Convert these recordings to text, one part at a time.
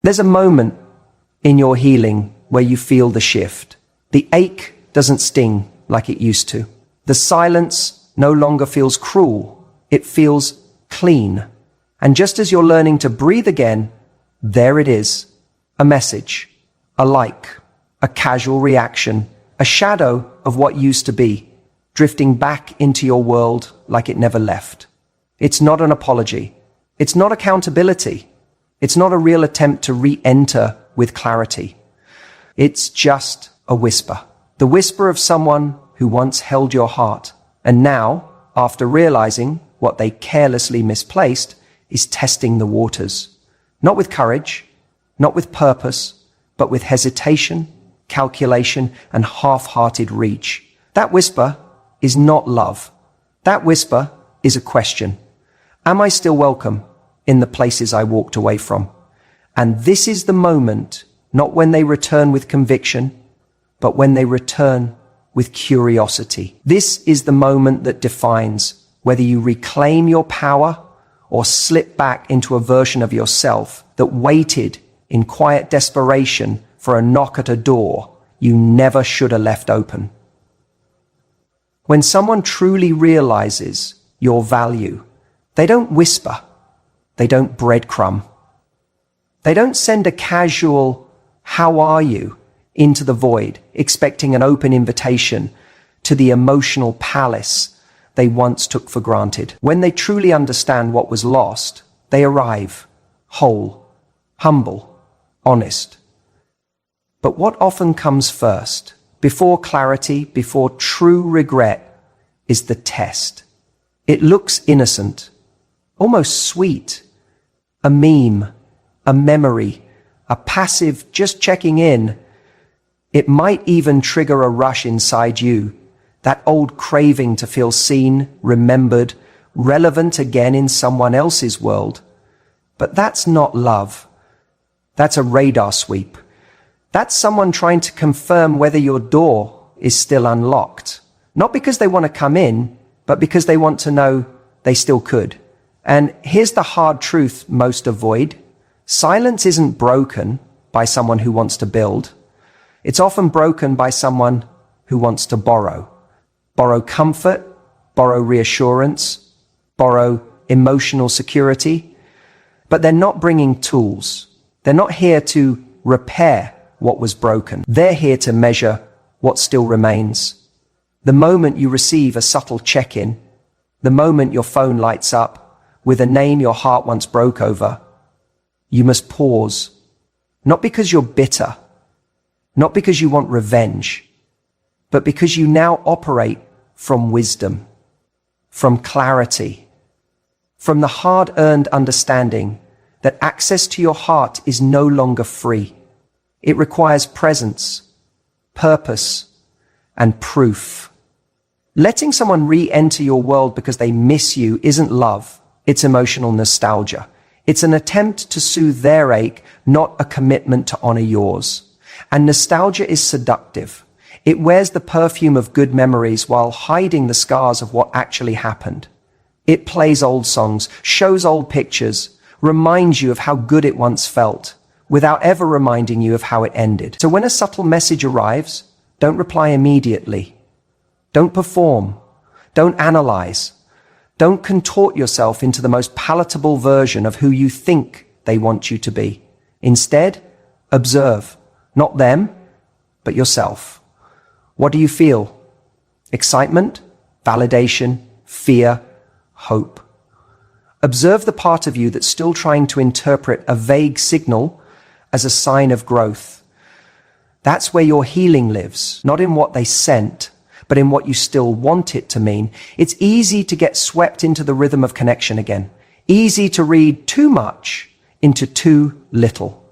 There's a moment in your healing where you feel the shift. The ache doesn't sting like it used to. The silence no longer feels cruel. It feels clean. And just as you're learning to breathe again, there it is. A message, a like, a casual reaction, a shadow of what used to be, drifting back into your world like it never left. It's not an apology. It's not accountability. It's not a real attempt to re-enter with clarity. It's just a whisper. The whisper of someone who once held your heart, and now, after realizing what they carelessly misplaced, is testing the waters. Not with courage, not with purpose, but with hesitation, calculation, and half-hearted reach. That whisper is not love. That whisper is a question. Am I still welcome in the places I walked away from? And this is the moment, not when they return with conviction, but when they return with curiosity. This is the moment that defines whether you reclaim your power or slip back into a version of yourself that waited in quiet desperation for a knock at a door you never should have left open. When someone truly realizes your value, they don't whisper, they don't breadcrumb. They don't send a casual, "How are you?" into the void, expecting an open invitation to the emotional palace they once took for granted. When they truly understand what was lost, they arrive, whole, humble, honest. But what often comes first, before clarity, before true regret, is the test. It looks innocent, almost sweet, a meme, a memory, a passive just checking in. It might even trigger a rush inside you, that old craving to feel seen, remembered, relevant again in someone else's world. But that's not love. That's a radar sweep. That's someone trying to confirm whether your door is still unlocked. Not because they want to come in, but because they want to know they still could. And here's the hard truth most avoid. Silence isn't broken by someone who wants to build. It's often broken by someone who wants to borrow. Borrow comfort, borrow reassurance, borrow emotional security. But they're not bringing tools. They're not here to repair what was broken. They're here to measure what still remains. The moment you receive a subtle check-in, the moment your phone lights up with a name your heart once broke over, you must pause. Not because you're bitter, not because you want revenge, but because you now operate from wisdom, from clarity, from the hard-earned understanding that access to your heart is no longer free. It requires presence, purpose, and proof. Letting someone re-enter your world because they miss you isn't love, it's emotional nostalgia. It's an attempt to soothe their ache, not a commitment to honor yours. And nostalgia is seductive. It wears the perfume of good memories while hiding the scars of what actually happened. It plays old songs, shows old pictures, reminds you of how good it once felt, without ever reminding you of how it ended. So when a subtle message arrives, don't reply immediately. Don't perform. Don't analyze. Don't contort yourself into the most palatable version of who you think they want you to be. Instead, observe. Not them, but yourself. What do you feel? Excitement, validation, fear, hope. Observe the part of you that's still trying to interpret a vague signal as a sign of growth. That's where your healing lives, not in what they sent, but in what you still want it to mean. It's easy to get swept into the rhythm of connection again. Easy to read too much into too little.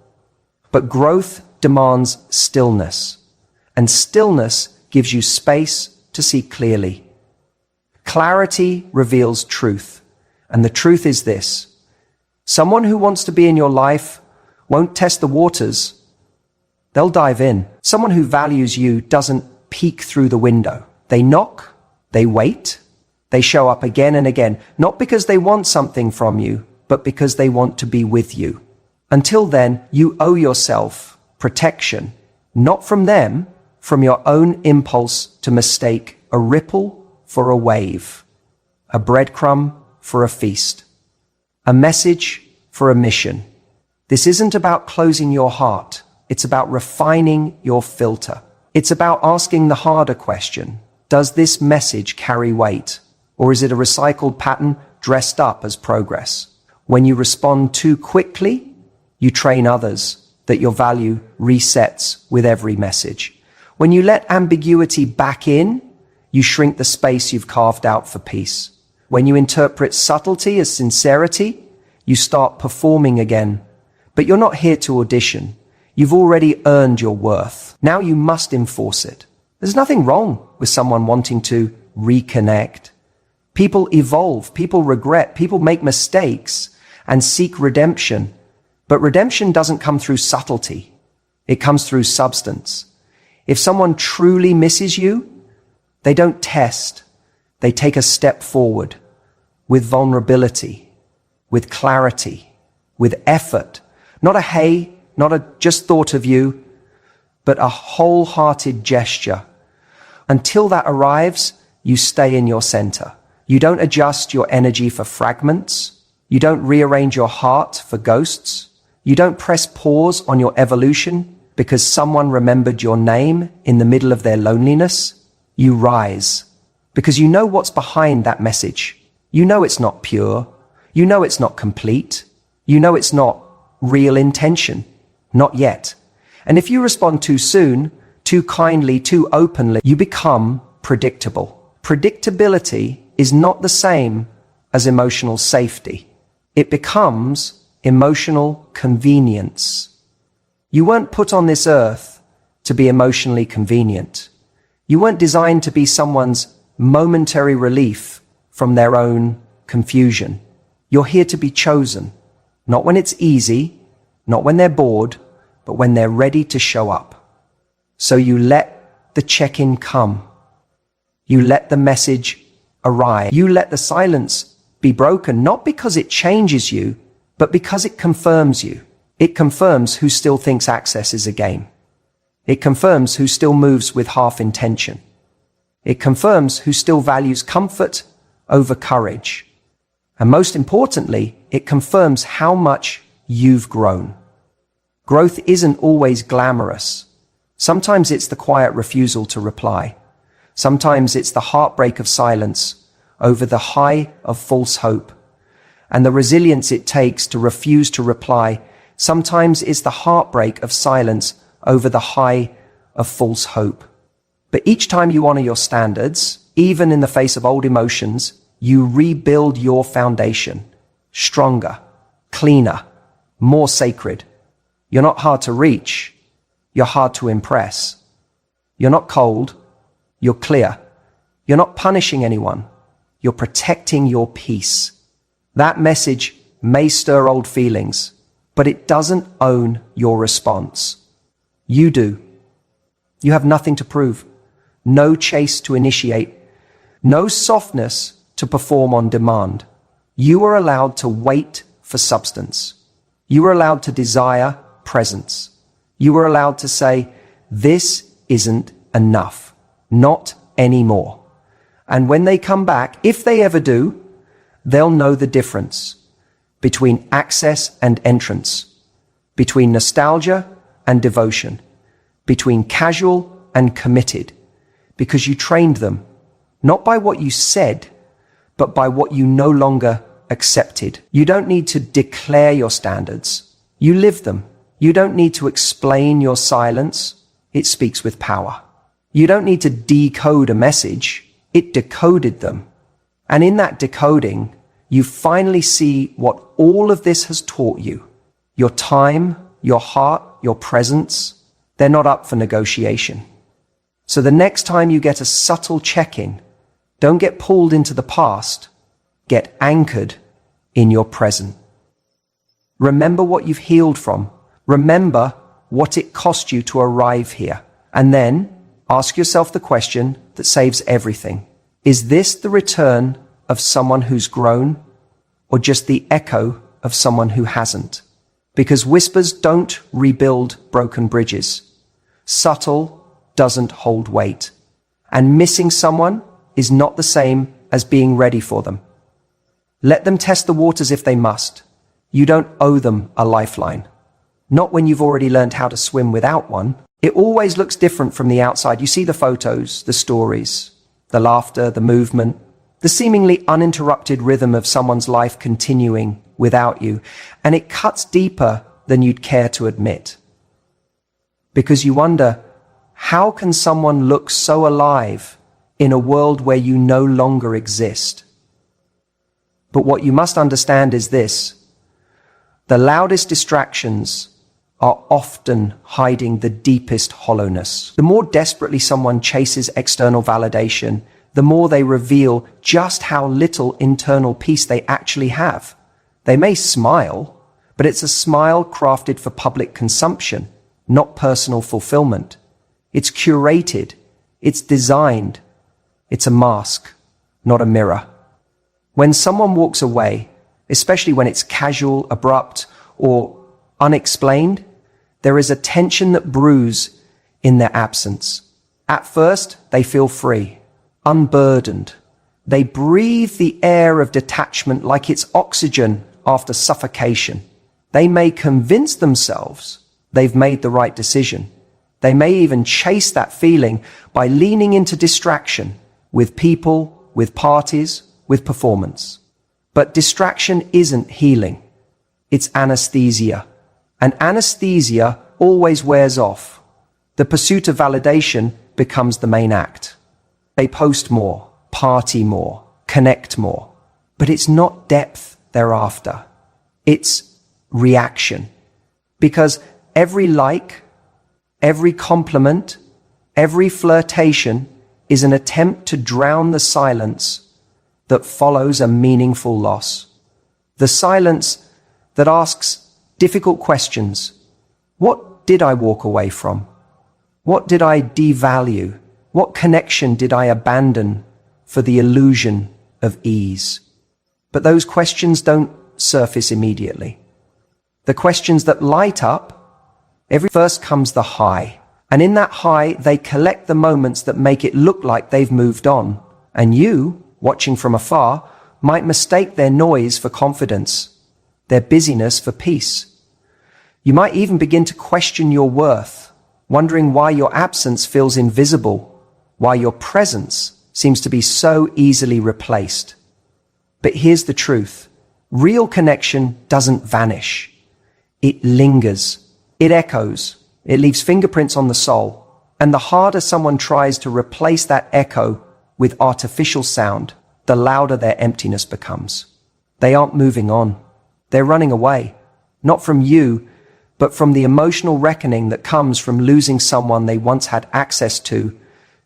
But growth demands stillness, and stillness gives you space to see clearly. Clarity reveals truth, and the truth is this. Someone who wants to be in your life won't test the waters. They'll dive in. Someone who values you doesn't peek through the window. They knock, they wait, they show up again and again, not because they want something from you, but because they want to be with you. Until then, you owe yourself protection, not from them, from your own impulse to mistake a ripple for a wave, a breadcrumb for a feast, a message for a mission. This isn't about closing your heart. It's about refining your filter. It's about asking the harder question. Does this message carry weight? Or is it a recycled pattern dressed up as progress? When you respond too quickly, you train others that your value resets with every message. When you let ambiguity back in, you shrink the space you've carved out for peace. When you interpret subtlety as sincerity, you start performing again. But you're not here to audition. You've already earned your worth. Now you must enforce it. There's nothing wrong with someone wanting to reconnect. People evolve, people regret, people make mistakes and seek redemption. But redemption doesn't come through subtlety. It comes through substance. If someone truly misses you, they don't test. They take a step forward with vulnerability, with clarity, with effort. Not a hey, not a just thought of you, but a wholehearted gesture. Until that arrives, you stay in your center. You don't adjust your energy for fragments. You don't rearrange your heart for ghosts. You don't press pause on your evolution because someone remembered your name in the middle of their loneliness. You rise because you know what's behind that message. You know it's not pure. You know it's not complete. You know it's not real intention. Not yet. And if you respond too soon, too kindly, too openly, you become predictable. Predictability is not the same as emotional safety. It becomes emotional convenience. You weren't put on this earth to be emotionally convenient. You weren't designed to be someone's momentary relief from their own confusion. You're here to be chosen, not when it's easy, not when they're bored, but when they're ready to show up. So you let the check-in come. You let the message arrive. You let the silence be broken, not because it changes you, but because it confirms you. It confirms who still thinks access is a game. It confirms who still moves with half intention. It confirms who still values comfort over courage. And most importantly, it confirms how much you've grown. Growth isn't always glamorous. Sometimes it's the quiet refusal to reply. Sometimes it's the heartbreak of silence over the high of false hope. And the resilience it takes to refuse to reply. Sometimes it's the heartbreak of silence over the high of false hope. But each time you honor your standards, even in the face of old emotions, you rebuild your foundation. Stronger, cleaner, more sacred. You're not hard to reach. You're hard to impress. You're not cold. You're clear. You're not punishing anyone. You're protecting your peace. That message may stir old feelings, but it doesn't own your response. You do. You have nothing to prove. No chase to initiate. No softness to perform on demand. You are allowed to wait for substance. You are allowed to desire presence. You are allowed to say, this isn't enough. Not anymore. And when they come back, if they ever do, they'll know the difference between access and entrance, between nostalgia and devotion, between casual and committed, because you trained them, not by what you said, but by what you no longer accepted. You don't need to declare your standards. You live them. You don't need to explain your silence. It speaks with power. You don't need to decode a message. It decoded them. And in that decoding, you finally see what all of this has taught you. Your time, your heart, your presence, they're not up for negotiation. So the next time you get a subtle check-in, don't get pulled into the past. Get anchored in your present. Remember what you've healed from. Remember what it cost you to arrive here. And then ask yourself the question that saves everything. Is this the return of someone who's grown, or just the echo of someone who hasn't? Because whispers don't rebuild broken bridges. Subtle doesn't hold weight. And missing someone is not the same as being ready for them. Let them test the waters if they must. You don't owe them a lifeline. Not when you've already learned how to swim without one. It always looks different from the outside. You see the photos, the stories, the laughter, the movement, the seemingly uninterrupted rhythm of someone's life continuing without you. And it cuts deeper than you'd care to admit. Because you wonder, how can someone look so alive in a world where you no longer exist? But what you must understand is this: the loudest distractions are often hiding the deepest hollowness. The more desperately someone chases external validation, the more they reveal just how little internal peace they actually have. They may smile, but it's a smile crafted for public consumption, not personal fulfillment. It's curated, it's designed, it's a mask, not a mirror. When someone walks away, especially when it's casual, abrupt, or unexplained, there is a tension that brews in their absence. At first, they feel free, unburdened. They breathe the air of detachment like it's oxygen after suffocation. They may convince themselves they've made the right decision. They may even chase that feeling by leaning into distraction with people, with parties, with performance. But distraction isn't healing. It's anesthesia. And anesthesia always wears off. The pursuit of validation becomes the main act. They post more, party more, connect more. But it's not depth thereafter. It's reaction. Because every like, every compliment, every flirtation is an attempt to drown the silence that follows a meaningful loss. The silence that asks difficult questions. What did I walk away from? What did I devalue? What connection did I abandon for the illusion of ease? But those questions don't surface immediately. The questions that light up, first comes the high. And in that high, they collect the moments that make it look like they've moved on. And you, watching from afar, might mistake their noise for confidence, their busyness for peace. You might even begin to question your worth, wondering why your absence feels invisible, why your presence seems to be so easily replaced. But here's the truth. Real connection doesn't vanish. It lingers. It echoes. It leaves fingerprints on the soul. And the harder someone tries to replace that echo with artificial sound, the louder their emptiness becomes. They aren't moving on. They're running away, not from you, but from the emotional reckoning that comes from losing someone they once had access to,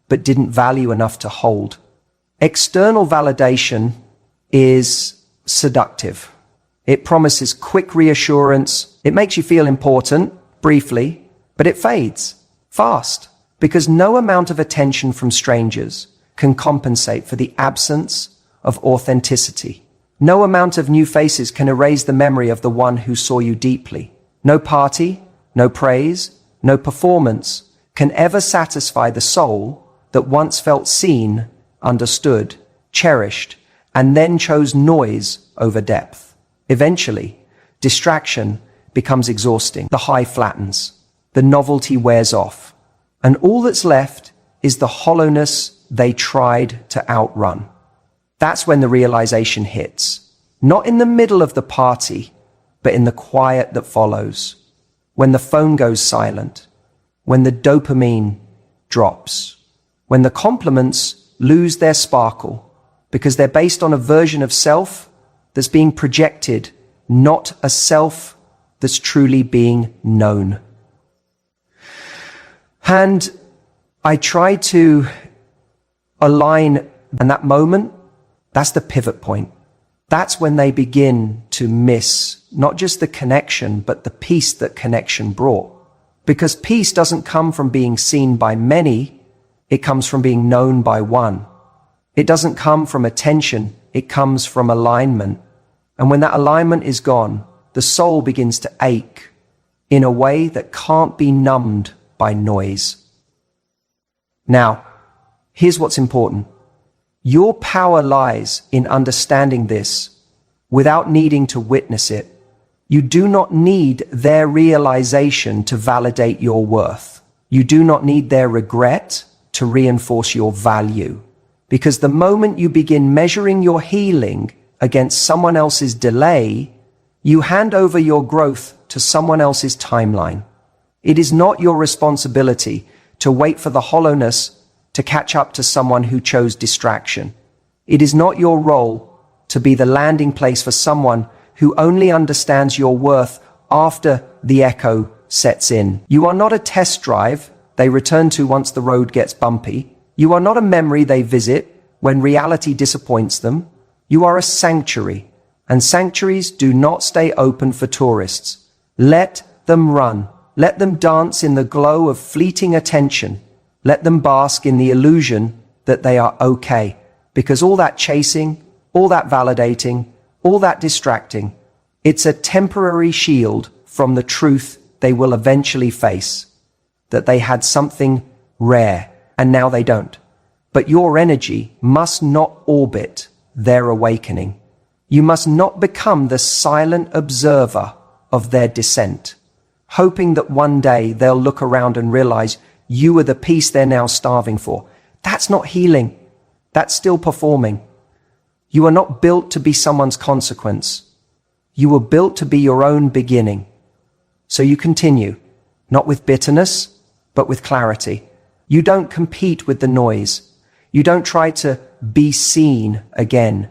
but didn't value enough to hold. External validation is seductive. It promises quick reassurance. It makes you feel important, briefly, but it fades fast, because no amount of attention from strangers can compensate for the absence of authenticity. No amount of new faces can erase the memory of the one who saw you deeply. No party, no praise, no performance can ever satisfy the soul that once felt seen, understood, cherished, and then chose noise over depth. Eventually, distraction becomes exhausting. The high flattens. The novelty wears off. And all that's left is the hollowness they tried to outrun. That's when the realization hits. Not in the middle of the party, but in the quiet that follows. When the phone goes silent. When the dopamine drops. When the compliments lose their sparkle, because they're based on a version of self that's being projected, not a self that's truly being known. And I try to align, and that moment, that's the pivot point. That's when they begin to miss not just the connection, but the peace that connection brought. Because peace doesn't come from being seen by many, it comes from being known by one. It doesn't come from attention, it comes from alignment. And when that alignment is gone, the soul begins to ache in a way that can't be numbed by noise. Now, here's what's important. Your power lies in understanding this without needing to witness it. You do not need their realization to validate your worth. You do not need their regret to reinforce your value. Because the moment you begin measuring your healing against someone else's delay, you hand over your growth to someone else's timeline. It is not your responsibility to wait for the hollowness to catch up to someone who chose distraction. It is not your role to be the landing place for someone who only understands your worth after the echo sets in. You are not a test drive they return to once the road gets bumpy. You are not a memory they visit when reality disappoints them. You are a sanctuary, and sanctuaries do not stay open for tourists. Let them run. Let them dance in the glow of fleeting attention. Let them bask in the illusion that they are okay, because all that chasing, all that validating, all that distracting, it's a temporary shield from the truth they will eventually face, that they had something rare and now they don't. But your energy must not orbit their awakening. You must not become the silent observer of their descent, hoping that one day they'll look around and realize you are the peace they're now starving for. That's not healing. That's still performing. You are not built to be someone's consequence. You were built to be your own beginning. So you continue, not with bitterness, but with clarity. You don't compete with the noise. You don't try to be seen again.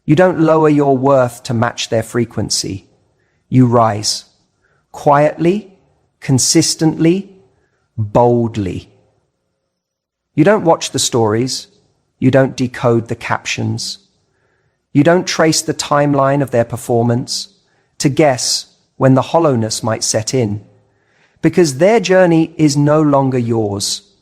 You don't lower your worth to match their frequency. You rise quietly, consistently, boldly. You don't watch the stories. You don't decode the captions. You don't trace the timeline of their performance to guess when the hollowness might set in, because their journey is no longer yours.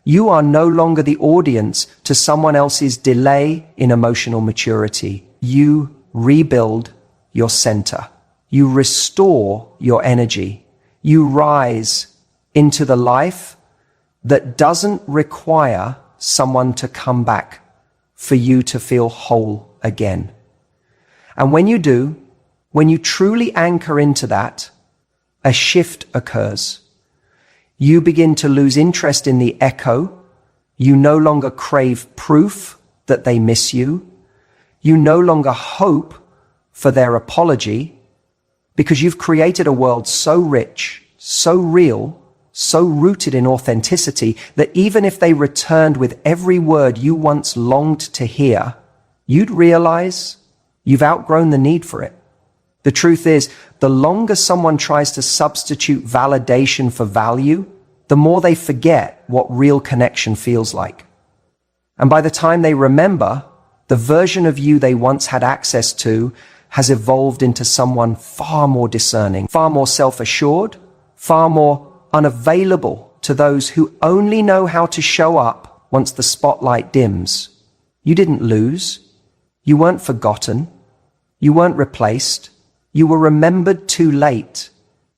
You are no longer the audience to someone else's delay in emotional maturity. You rebuild your center. You restore your energy. You rise into the life that doesn't require someone to come back for you to feel whole again. And when you do, when you truly anchor into that, a shift occurs. You begin to lose interest in the echo. You no longer crave proof that they miss you. You no longer hope for their apology, because you've created a world so rich, so real, so rooted in authenticity that even if they returned with every word you once longed to hear, you'd realize you've outgrown the need for it. The truth is, the longer someone tries to substitute validation for value, the more they forget what real connection feels like. And by the time they remember, the version of you they once had access to has evolved into someone far more discerning, far more self-assured, far more unavailable to those who only know how to show up once the spotlight dims. You didn't lose. You weren't forgotten. You weren't replaced. You were remembered too late.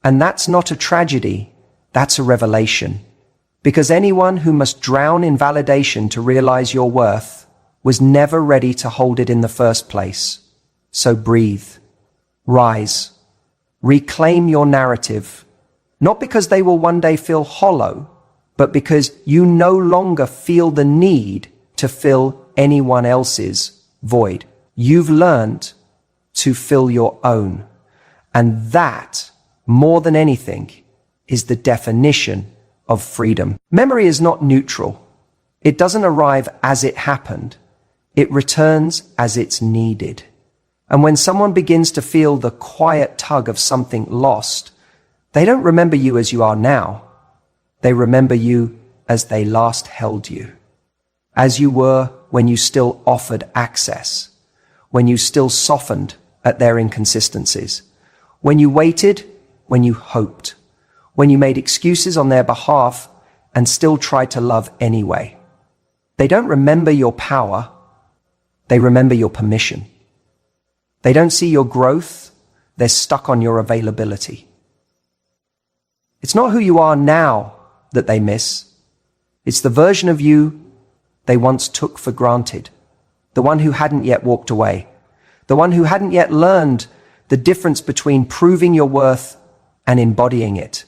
And that's not a tragedy. That's a revelation. Because anyone who must drown in validation to realize your worth was never ready to hold it in the first place. So breathe. Rise. Reclaim your narrative. Not because they will one day feel hollow, but because you no longer feel the need to fill anyone else's void. You've learned to fill your own. And that, more than anything, is the definition of freedom. Memory is not neutral. It doesn't arrive as it happened. It returns as it's needed. And when someone begins to feel the quiet tug of something lost, they don't remember you as you are now. They remember you as they last held you. As you were when you still offered access, when you still softened at their inconsistencies, when you waited, when you hoped, when you made excuses on their behalf and still tried to love anyway. They don't remember your power. They remember your permission. They don't see your growth. They're stuck on your availability. It's not who you are now that they miss. It's the version of you they once took for granted. The one who hadn't yet walked away. The one who hadn't yet learned the difference between proving your worth and embodying it.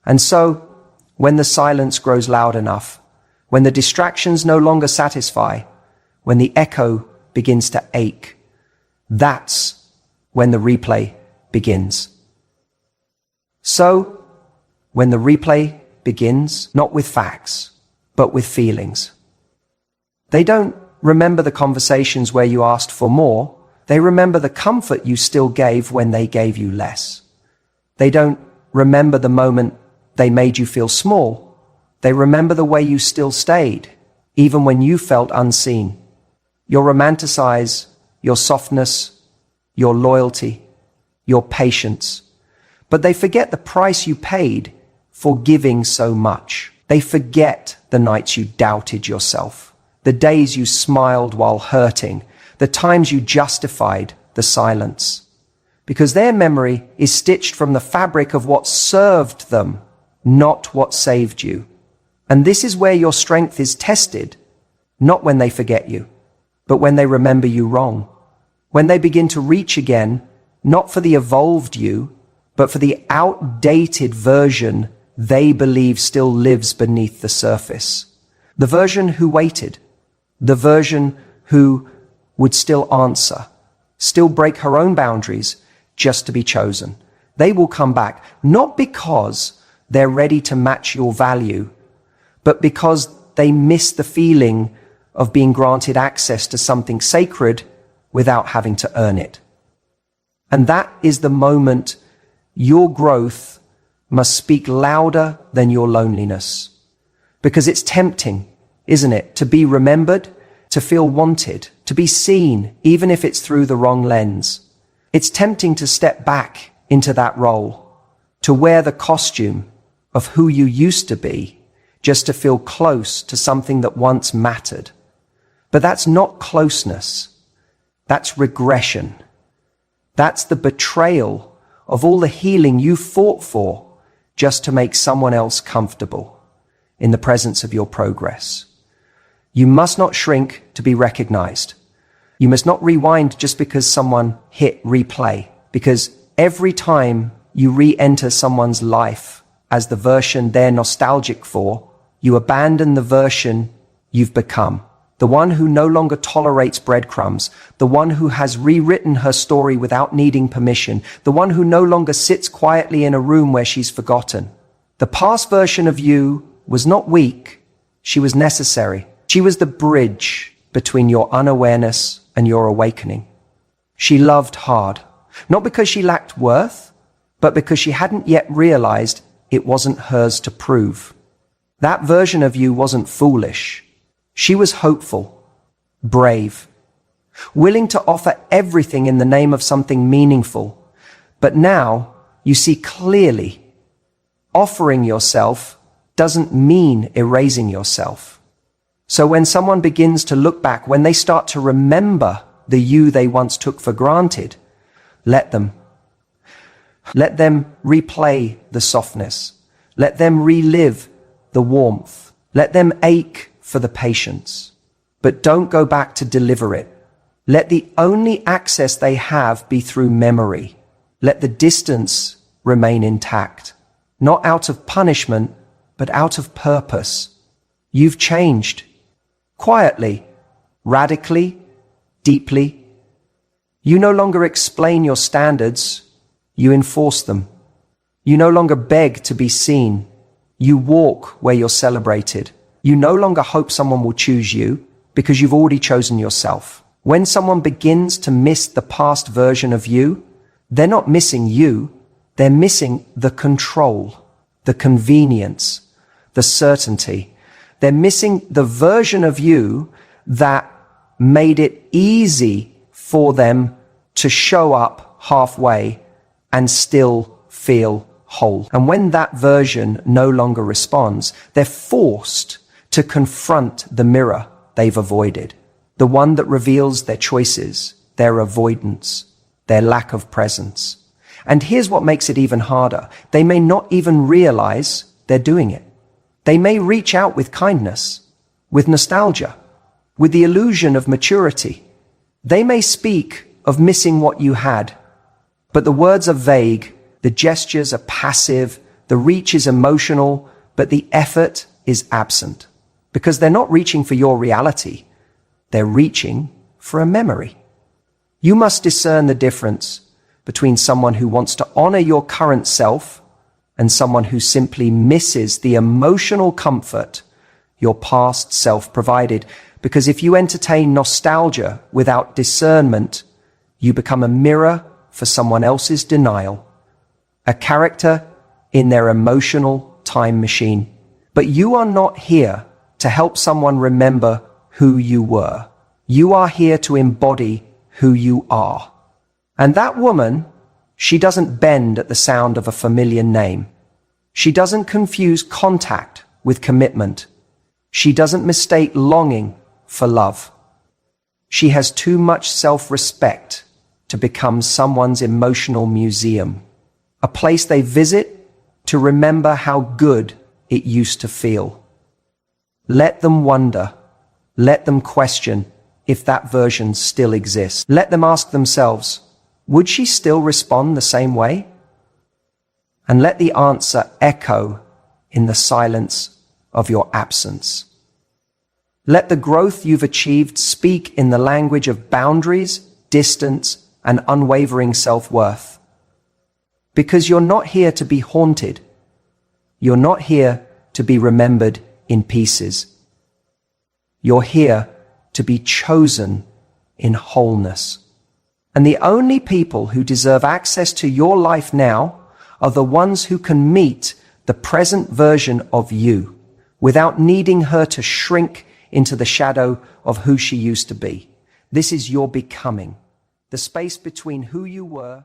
And so, when the silence grows loud enough, when the distractions no longer satisfy, when the echo begins to ache, that's when the replay begins. So, when the replay begins, not with facts, but with feelings. They don't remember the conversations where you asked for more. They remember the comfort you still gave when they gave you less. They don't remember the moment they made you feel small. They remember the way you still stayed, even when you felt unseen. You'll romanticize your softness, your loyalty, your patience. But they forget the price you paid for giving so much. They forget the nights you doubted yourself, the days you smiled while hurting, the times you justified the silence. Because their memory is stitched from the fabric of what served them, not what saved you. And this is where your strength is tested, not when they forget you, but when they remember you wrong. When they begin to reach again, not for the evolved you, but for the outdated version they believe still lives beneath the surface. The version who waited, the version who would still answer, still break her own boundaries just to be chosen. They will come back, not because they're ready to match your value, but because they miss the feeling of being granted access to something sacred without having to earn it. And that is the moment your growth must speak louder than your loneliness. Because it's tempting, isn't it, to be remembered, to feel wanted, to be seen, even if it's through the wrong lens. It's tempting to step back into that role, to wear the costume of who you used to be, just to feel close to something that once mattered. But that's not closeness. That's regression. That's the betrayal of all the healing you fought for just to make someone else comfortable in the presence of your progress. You must not shrink to be recognized. You must not rewind just because someone hit replay, because every time you re-enter someone's life as the version they're nostalgic for, you abandon the version you've become. The one who no longer tolerates breadcrumbs, the one who has rewritten her story without needing permission, the one who no longer sits quietly in a room where she's forgotten. The past version of you was not weak, she was necessary. She was the bridge between your unawareness and your awakening. She loved hard, not because she lacked worth, but because she hadn't yet realized it wasn't hers to prove. That version of you wasn't foolish. She was hopeful, brave, willing to offer everything in the name of something meaningful. But now you see clearly, offering yourself doesn't mean erasing yourself. So when someone begins to look back, when they start to remember the you they once took for granted, let them. Let them replay the softness. Let them relive the warmth. Let them ache for the patience. But don't go back to deliver it. Let the only access they have be through memory. Let the distance remain intact. Not out of punishment, but out of purpose. You've changed. Quietly, radically, deeply. You no longer explain your standards, you enforce them. You no longer beg to be seen. You walk where you're celebrated. You no longer hope someone will choose you because you've already chosen yourself. When someone begins to miss the past version of you, they're not missing you, they're missing the control, the convenience, the certainty. They're missing the version of you that made it easy for them to show up halfway and still feel whole. And when that version no longer responds, they're forced to confront the mirror they've avoided, the one that reveals their choices, their avoidance, their lack of presence. And here's what makes it even harder. They may not even realize they're doing it. They may reach out with kindness, with nostalgia, with the illusion of maturity. They may speak of missing what you had, but the words are vague, the gestures are passive, the reach is emotional, but the effort is absent. Because they're not reaching for your reality, they're reaching for a memory. You must discern the difference between someone who wants to honor your current self and someone who simply misses the emotional comfort your past self provided. Because if you entertain nostalgia without discernment, you become a mirror for someone else's denial, a character in their emotional time machine. But you are not here to help someone remember who you were. You are here to embody who you are. And that woman, she doesn't bend at the sound of a familiar name. She doesn't confuse contact with commitment. She doesn't mistake longing for love. She has too much self-respect to become someone's emotional museum, a place they visit to remember how good it used to feel. Let them wonder. Let them question if that version still exists. Let them ask themselves, would she still respond the same way? And let the answer echo in the silence of your absence. Let the growth you've achieved speak in the language of boundaries, distance, and unwavering self-worth. Because you're not here to be haunted. You're not here to be remembered in pieces. You're here to be chosen in wholeness. And the only people who deserve access to your life now are the ones who can meet the present version of you without needing her to shrink into the shadow of who she used to be. This is your becoming, the space between who you were